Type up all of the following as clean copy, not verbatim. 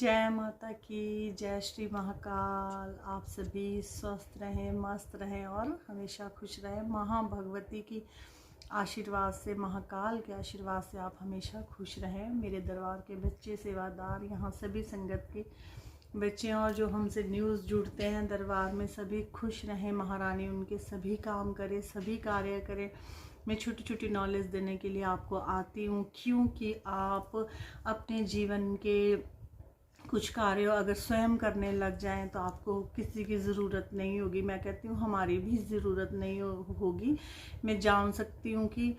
जय माता की, जय श्री महाकाल। आप सभी स्वस्थ रहें, मस्त रहें और हमेशा खुश रहें। माँ भगवती की आशीर्वाद से, महाकाल के आशीर्वाद से आप हमेशा खुश रहें। मेरे दरबार के बच्चे, सेवादार, यहाँ सभी संगत के बच्चे और जो हमसे न्यूज़ जुड़ते हैं दरबार में, सभी खुश रहें। महारानी उनके सभी काम करे, सभी कार्य करें। मैं छोटी छोटी नॉलेज देने के लिए आपको आती हूँ, क्योंकि आप अपने जीवन के कुछ कार्य अगर स्वयं करने लग जाएं तो आपको किसी की ज़रूरत नहीं होगी। मैं कहती हूँ हमारी भी ज़रूरत नहीं होगी। मैं जान सकती हूँ कि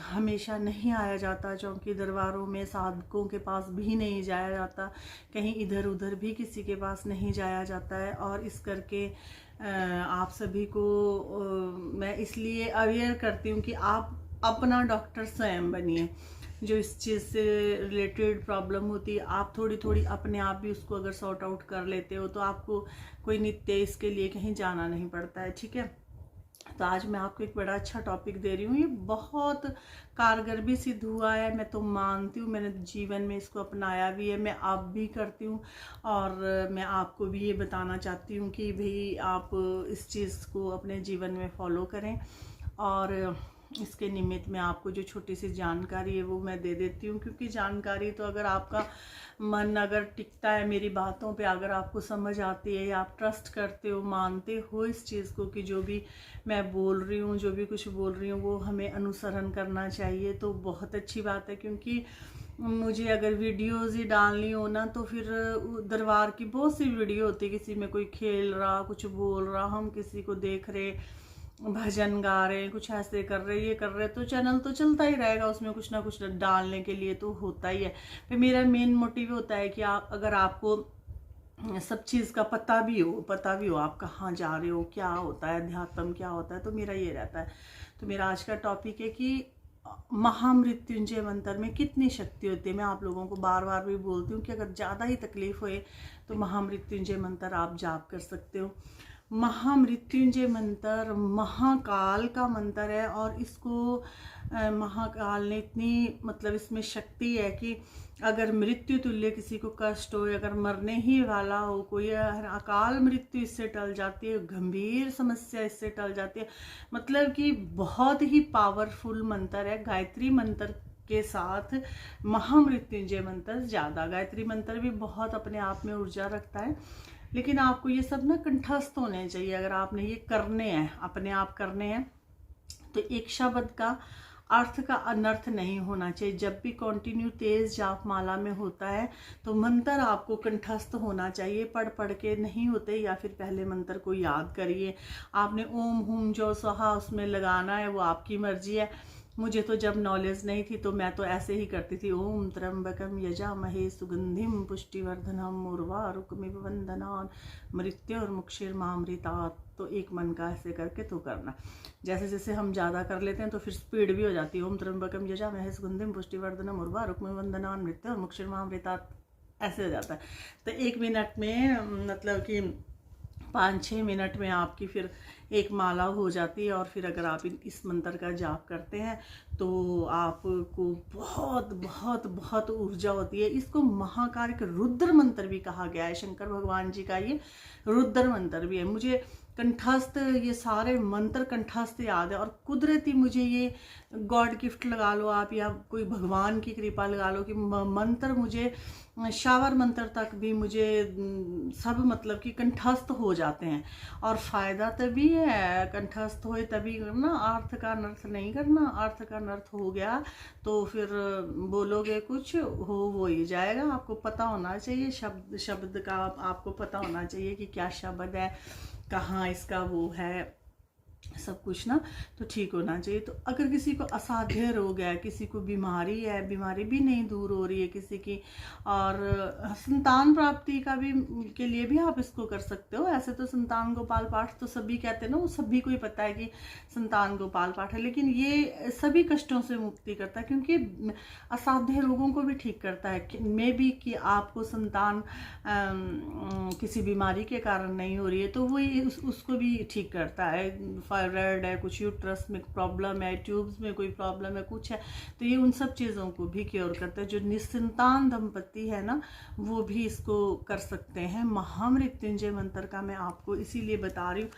हमेशा नहीं आया जाता, चौकी दरबारों में साधकों के पास भी नहीं जाया जाता, कहीं इधर उधर भी किसी के पास नहीं जाया जाता है। और इस करके आप सभी को मैं इसलिए अवेयर करती हूँ कि आप अपना डॉक्टर स्वयं बनिए। जो इस चीज़ से रिलेटेड प्रॉब्लम होती है, आप थोड़ी थोड़ी अपने आप भी उसको अगर सॉर्ट आउट कर लेते हो तो आपको कोई नित्य इसके लिए कहीं जाना नहीं पड़ता है। ठीक है, तो आज मैं आपको एक बड़ा अच्छा टॉपिक दे रही हूँ। ये बहुत कारगर भी सिद्ध हुआ है, मैं तो मानती हूँ, मैंने जीवन में इसको अपनाया भी है, मैं अब भी करती हूँ। और मैं आपको भी ये बताना चाहती हूँ कि भाई आप इस चीज़ को अपने जीवन में फॉलो करें। और इसके निमित्त में आपको जो छोटी सी जानकारी है वो मैं दे देती हूँ, क्योंकि जानकारी तो अगर आपका मन अगर टिकता है मेरी बातों पे, अगर आपको समझ आती है या आप ट्रस्ट करते हो, मानते हो इस चीज़ को कि जो भी मैं बोल रही हूँ, जो भी कुछ बोल रही हूँ वो हमें अनुसरण करना चाहिए, तो बहुत अच्छी बात है। क्योंकि मुझे अगर वीडियोज़ ही डालनी हो ना तो फिर दरबार की बहुत सी वीडियो होती है, किसी में कोई खेल रहा, कुछ बोल रहा, हम किसी को देख रहे, भजन गा रहे, कुछ ऐसे कर रहे, ये कर रहे, तो चैनल तो चलता ही रहेगा, उसमें कुछ ना कुछ डालने के लिए तो होता ही है। फिर मेरा मेन मोटिव होता है कि आप अगर आपको सब चीज़ का पता भी हो आप कहाँ जा रहे हो, क्या होता है अध्यात्म, क्या होता है, तो मेरा ये रहता है। तो मेरा आज का टॉपिक है कि महामृत्युंजय मंत्र में कितनी शक्ति होती है। मैं आप लोगों को बार बार भी बोलती हूँ कि अगर ज़्यादा ही तकलीफ होए तो महामृत्युंजय मंत्र आप जाप कर सकते हो। महामृत्युंजय मंत्र महाकाल का मंत्र है, और इसको महाकाल ने इतनी मतलब इसमें शक्ति है कि अगर मृत्यु तुल्य किसी को कष्ट हो, अगर मरने ही वाला हो कोई, अकाल मृत्यु इससे टल जाती है, गंभीर समस्या इससे टल जाती है। मतलब कि बहुत ही पावरफुल मंत्र है। गायत्री मंत्र के साथ महामृत्युंजय मंत्र ज़्यादा, गायत्री मंत्र भी बहुत अपने आप में ऊर्जा रखता है, लेकिन आपको ये सब ना कंठस्थ होने चाहिए। अगर आपने ये करने हैं, अपने आप करने हैं, तो एक शब्द का अर्थ का अनर्थ नहीं होना चाहिए। जब भी कंटिन्यू तेज जाप माला में होता है तो मंत्र आपको कंठस्थ होना चाहिए, पढ़ पढ़ के नहीं होते, या फिर पहले मंत्र को याद करिए। आपने ओम हुम जो स्वाहा उसमें लगाना है, वो आपकी मर्जी है। मुझे तो जब नॉलेज नहीं थी तो मैं तो ऐसे ही करती थी, ओम त्र्यंबकम यजामहे सुगंधिम पुष्टिवर्धनम उर्वारुकमिव वंदनान मृत्युर्मुक्षिर्मामृतात्। तो एक मन का ऐसे करके तो करना। जैसे जैसे हम ज़्यादा कर लेते हैं तो फिर स्पीड भी हो जाती है। ओम त्र्यंबकम यजामहे सुगंधिम पुष्टिवर्धनम उर्वारुकमिव वंदनान मृत्युर्मुक्षिर्मामृतात्, ऐसे हो जाता है। तो 1 मिनट में मतलब कि 5-6 मिनट में आपकी फिर एक माला हो जाती है। और फिर अगर आप इस मंत्र का जाप करते हैं तो आपको बहुत बहुत बहुत ऊर्जा होती है। इसको महाकाल रुद्र मंत्र भी कहा गया है। शंकर भगवान जी का ये रुद्र मंत्र भी है। मुझे कंठस्थ ये सारे मंत्र कंठस्थ याद है, और कुदरती मुझे ये गॉड गिफ्ट लगा लो आप, या कोई भगवान की कृपा लगा लो कि मंत्र मुझे शावर मंत्र तक भी मुझे सब मतलब कि कंठस्थ हो जाते हैं। और फ़ायदा तभी है, कंठस्थ होए तभी करना, अर्थ का अनर्थ नहीं करना। अर्थ का अनर्थ हो गया तो फिर बोलोगे कुछ, हो वो ही जाएगा। आपको पता होना चाहिए शब्द शब्द का, आपको पता होना चाहिए कि क्या शब्द है, कहाँ इसका वो है, सब कुछ ना तो ठीक होना चाहिए। तो अगर किसी को असाध्य रोग है, किसी को बीमारी है, बीमारी भी नहीं दूर हो रही है किसी की, और संतान प्राप्ति का भी के लिए भी आप इसको कर सकते हो। ऐसे तो संतान गोपाल पाठ तो सभी कहते हैं ना, वो सभी को ही पता है कि संतान गोपाल पाठ है, लेकिन ये सभी कष्टों से मुक्ति करता है, क्योंकि असाध्य रोगों को भी ठीक करता है। मे भी कि आपको संतान किसी बीमारी के कारण नहीं हो रही है तो वो उसको भी ठीक करता है। थायराइड है, कुछ यूट्रस में प्रॉब्लम है, ट्यूब्स में कोई प्रॉब्लम है, कुछ है, तो ये उन सब चीज़ों को भी क्योर करता है। जो निसंतान दंपति है ना, वो भी इसको कर सकते हैं। महामृत्युंजय मंत्र का मैं आपको इसीलिए बता रही हूँ।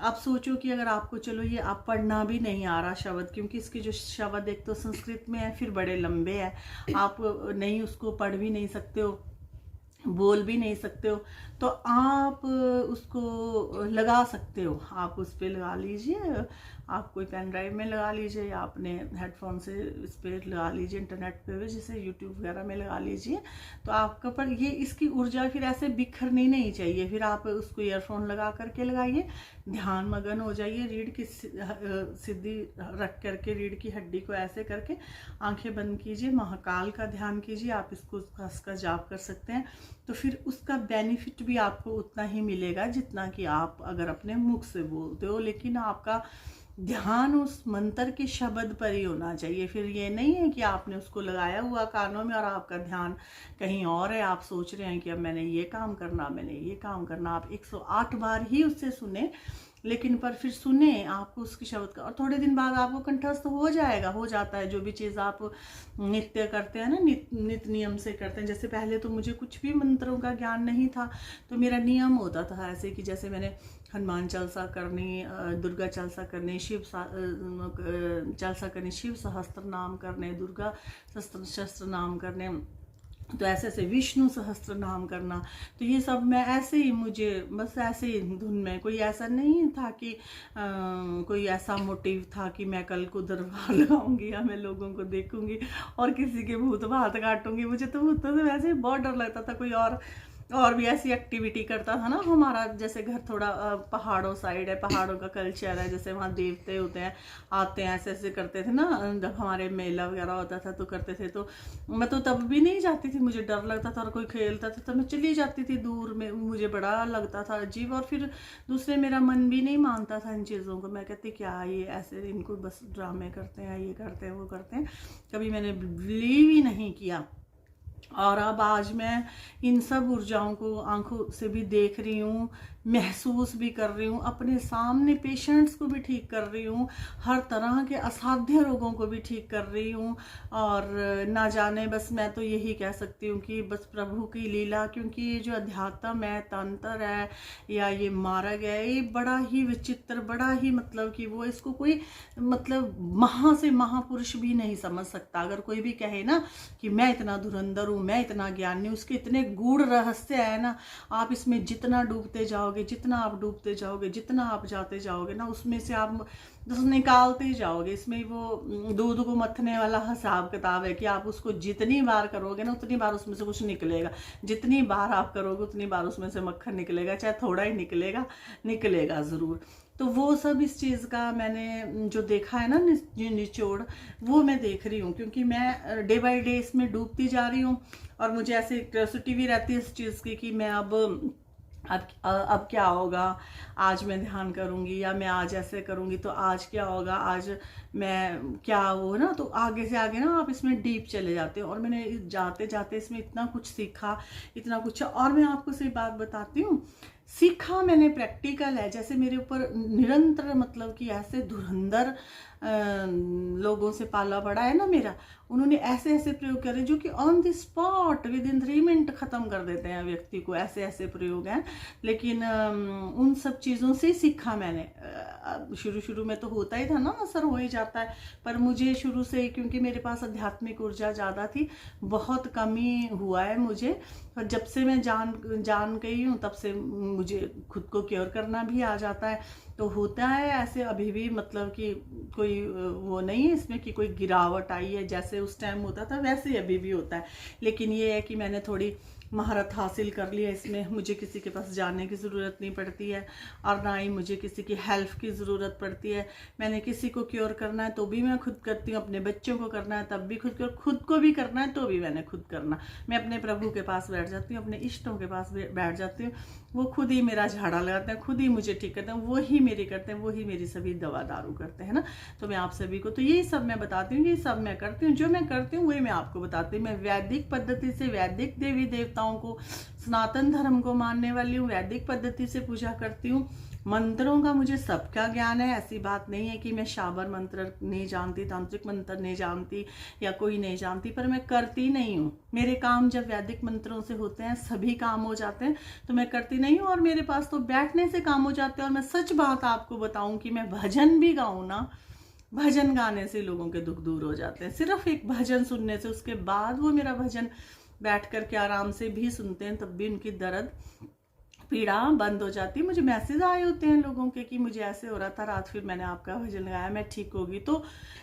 आप सोचो कि अगर आपको, चलो ये आप पढ़ना भी नहीं आ रहा शब्द, क्योंकि इसके जो शब्द एक तो संस्कृत में है, फिर बड़े लंबे हैं, आप नहीं उसको पढ़ भी नहीं सकते हो, बोल भी नहीं सकते हो, तो आप उसको लगा सकते हो। आप उस पर लगा लीजिए, आप कोई पेन ड्राइव में लगा लीजिए, या अपने हेडफोन से इस पर लगा लीजिए, इंटरनेट पे भी जैसे यूट्यूब वगैरह में लगा लीजिए। तो आपके पर ये इसकी ऊर्जा फिर ऐसे बिखरनी नहीं चाहिए। फिर आप उसको ईयरफोन लगा करके लगाइए, ध्यान मगन हो जाइए, रीढ़ की सीधी रख करके, रीढ़ की हड्डी को ऐसे करके आंखें बंद कीजिए, महाकाल का ध्यान कीजिए। आप इसका जाप कर सकते हैं, तो फिर उसका बेनिफिट भी आपको उतना ही मिलेगा जितना कि आप अगर अपने मुख से बोलते हो। लेकिन आपका ध्यान उस मंत्र के शब्द पर ही होना चाहिए। फिर ये नहीं है कि आपने उसको लगाया हुआ कानों में और आपका ध्यान कहीं और है, आप सोच रहे हैं कि अब मैंने ये काम करना, मैंने ये काम करना। आप 108 बार ही उससे सुने, लेकिन पर फिर सुने आपको उसके शब्द का, और थोड़े दिन बाद आपको कंठस्थ हो जाएगा, हो जाता है। जो भी चीज़ आप नित्य करते हैं ना, नित्य नियम से करते हैं। जैसे पहले तो मुझे कुछ भी मंत्रों का ज्ञान नहीं था, तो मेरा नियम होता था ऐसे कि जैसे मैंने हनुमान चालीसा करनी, दुर्गा चालीसा करनी, चालीसा करनी, शिव सहस्त्र नाम करने, दुर्गा शस्त्र नाम करने, तो ऐसे ऐसे विष्णु सहस्त्र नाम करना। तो ये सब मैं ऐसे ही, मुझे बस ऐसे ही धुन में, कोई ऐसा नहीं था कि कोई ऐसा मोटिव था कि मैं कल को दरबार लगाऊंगी या मैं लोगों को देखूंगी और किसी के भूत भात काटूंगी। मुझे तो भूतों से वैसे ही बहुत डर लगता था। कोई और भी ऐसी एक्टिविटी करता था ना। हमारा जैसे घर थोड़ा पहाड़ों साइड है, पहाड़ों का कल्चर है, जैसे वहाँ देवते होते हैं, आते हैं, ऐसे ऐसे करते थे ना। जब हमारे मेला वगैरह होता था तो करते थे, तो मैं तो तब भी नहीं जाती थी, मुझे डर लगता था। और कोई खेलता था तो मैं चली जाती थी दूर में, मुझे बड़ा लगता था अजीब। और फिर दूसरे, मेरा मन भी नहीं मानता था इन चीज़ों को। मैं कहती क्या ये ऐसे, इनको बस ड्रामे करते हैं, ये करते हैं, वो करते हैं। कभी मैंने बिलीव ही नहीं किया। और अब आज मैं इन सब ऊर्जाओं को आंखों से भी देख रही हूँ, महसूस भी कर रही हूँ, अपने सामने पेशेंट्स को भी ठीक कर रही हूँ, हर तरह के असाध्य रोगों को भी ठीक कर रही हूँ। और ना जाने, बस मैं तो यही कह सकती हूँ कि बस प्रभु की लीला। क्योंकि ये जो अध्यात्म है, तंत्र है, या ये मार्ग है, ये बड़ा ही विचित्र, बड़ा ही मतलब कि वो, इसको कोई मतलब महा से महापुरुष भी नहीं समझ सकता। अगर कोई भी कहे ना कि मैं इतना धुरंधर हूँ, मैं इतना ज्ञानी हूँ, उसके इतने गूढ़ रहस्य है ना। आप इसमें जितना डूबते जाओगे, जितना आप डूबते जाओगे, जितना आप जाते जाओगे ना, उसमें से आप बस निकालते ही जाओगे। इसमें वो दूध को मथने वाला हिसाब किताब है कि आप उसको जितनी बार करोगे ना, उतनी बार उसमें से कुछ निकलेगा। जितनी बार आप करोगे उतनी बार उसमें से मक्खन निकलेगा, चाहे थोड़ा ही निकलेगा, निकलेगा ज़रूर। तो वो सब इस चीज़ का मैंने जो देखा है ना, निचोड़, वो मैं देख रही हूँ। क्योंकि मैं डे बाय डे इसमें डूबती जा रही हूँ, और मुझे ऐसे क्यूरियोसिटी भी रहती है इस चीज़ की कि मैं अब क्या होगा। आज मैं ध्यान करूँगी, या मैं आज ऐसे करूँगी तो आज क्या होगा, आज मैं क्या वो ना। तो आगे से आगे ना आप इसमें डीप चले जाते हो। और मैंने जाते जाते इसमें इतना कुछ सीखा, इतना कुछ। और मैं आपको सही बात बताती हूँ, सीखा मैंने, प्रैक्टिकल है। जैसे मेरे ऊपर निरंतर मतलब कि ऐसे धुरंधर लोगों से पाला पड़ा है ना मेरा, उन्होंने ऐसे ऐसे प्रयोग करे जो कि on the spot with in 3 minute ख़त्म कर देते हैं व्यक्ति को। ऐसे ऐसे प्रयोग हैं। लेकिन उन सब चीज़ों से सीखा मैंने। शुरू में तो होता ही था ना, असर हो ही जाता है। पर मुझे शुरू से ही, क्योंकि मेरे पास आध्यात्मिक ऊर्जा ज़्यादा थी, बहुत कमी हुआ है मुझे। और जब से मैं जान गई हूँ, तब से मुझे खुद को क्योर करना भी आ जाता है। तो होता है ऐसे, अभी भी मतलब कि कोई वो नहीं है इसमें कि कोई गिरावट आई है। जैसे उस टाइम होता था वैसे ही अभी भी होता है। लेकिन ये है कि मैंने थोड़ी महारत हासिल कर ली है इसमें। मुझे किसी के पास जाने की ज़रूरत नहीं पड़ती है, और ना ही मुझे किसी की हेल्प की ज़रूरत पड़ती है। मैंने किसी को क्योर करना है तो भी मैं खुद करती हूँ, अपने बच्चों को करना है तब भी खुद को भी करना है तो भी मैंने खुद करना। मैं अपने प्रभु के पास बैठ जाती हूँ, अपने इष्टों के पास बैठ जाती हूँ। वो खुद ही मेरा झाड़ा लगाते हैं, खुद ही मुझे ठीक करते हैं, वही मेरी करते हैं, वही मेरी सभी दवा दारू करते हैं ना। तो मैं आप सभी को तो यही सब मैं बताती हूँ, ये सब मैं करती हूँ। जो मैं करती हूँ वही मैं आपको बताती हूँ। मैं वैदिक पद्धति से, वैदिक देवी देवताओं को, सनातन धर्म को मानने वाली हूँ, वैदिक पद्धति से पूजा करती हूँ। मंत्रों का मुझे सबका ज्ञान है, ऐसी बात नहीं है कि मैं शाबर मंत्र नहीं जानती, तांत्रिक मंत्र नहीं जानती या कोई नहीं जानती, पर मैं करती नहीं हूँ। मेरे काम जब वैदिक मंत्रों से होते हैं, सभी काम हो जाते हैं, तो मैं करती नहीं हूँ। और मेरे पास तो बैठने से काम हो जाते हैं। और मैं सच बात आपको बताऊं कि मैं भजन भी गाऊं ना, भजन गाने से लोगों के दुख दूर हो जाते हैं। सिर्फ एक भजन सुनने से, उसके बाद वो मेरा भजन बैठ करके आराम से भी सुनते हैं, तब भी उनकी दर्द पीड़ा बंद हो जाती है। मुझे मैसेज आए होते हैं लोगों के कि मुझे ऐसे हो रहा था रात, फिर मैंने आपका भजन गाया, मैं ठीक होगी। तो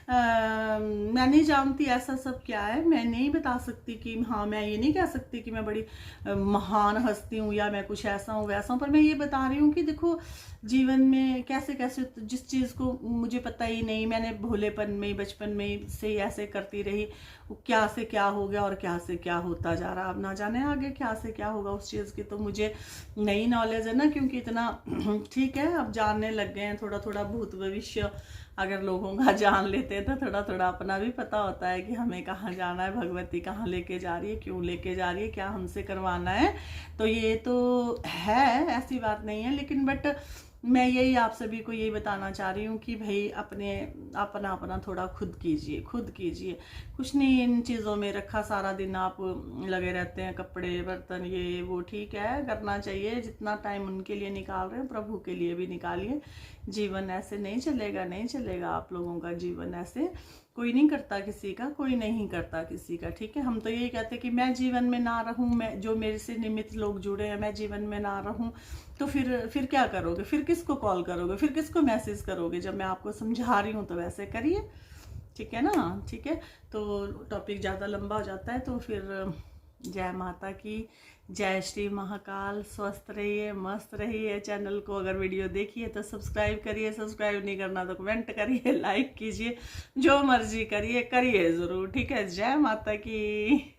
मैं नहीं जानती ऐसा सब क्या है, मैं नहीं बता सकती कि हाँ, मैं ये नहीं कह सकती कि मैं बड़ी महान हस्ती हूँ या मैं कुछ ऐसा हूँ वैसा हूँ, पर मैं ये बता रही हूँ कि देखो जीवन में कैसे कैसे, जिस चीज़ को मुझे पता ही नहीं, मैंने भोलेपन में बचपन में से ही ऐसे करती रही, क्या से क्या हो गया और क्या से क्या होता जा रहा। अब ना जाने आगे क्या से क्या होगा, उस चीज़ की तो मुझे नई नॉलेज है ना, क्योंकि इतना ठीक है, अब जानने लग गए हैं थोड़ा थोड़ा भूत भविष्य। अगर लोगों का जान लेते हैं तो थोड़ा थोड़ा अपना भी पता होता है कि हमें कहाँ जाना है, भगवती कहाँ लेके जा रही है, क्यों लेके जा रही है, क्या हमसे करवाना है। तो ये तो है, ऐसी बात नहीं है, लेकिन बट मैं यही आप सभी को यही बताना चाह रही हूँ कि भाई अपना अपना थोड़ा खुद कीजिए। कुछ नहीं इन चीज़ों में रखा, सारा दिन आप लगे रहते हैं, कपड़े बर्तन ये वो, ठीक है करना चाहिए, जितना टाइम उनके लिए निकाल रहे हैं प्रभु के लिए भी निकालिए। जीवन ऐसे नहीं चलेगा आप लोगों का जीवन ऐसे कोई नहीं करता किसी का, कोई नहीं करता किसी का, ठीक है। हम तो यही कहते हैं कि मैं जीवन में ना रहूं, मैं जो मेरे से निमित्त लोग जुड़े हैं, मैं जीवन में ना रहूं, तो फिर क्या करोगे, फिर किसको कॉल करोगे, फिर किसको मैसेज करोगे। जब मैं आपको समझा रही हूँ तो वैसे करिए, ठीक है ना, ठीक है। तो टॉपिक ज़्यादा लंबा हो जाता है, तो फिर जय माता की, जय श्री महाकाल। स्वस्थ रहिए, मस्त रहिए। चैनल को अगर वीडियो देखिए तो सब्सक्राइब करिए, सब्सक्राइब नहीं करना तो कमेंट करिए, लाइक कीजिए, जो मर्जी करिए ज़रूर, ठीक है। जय माता की।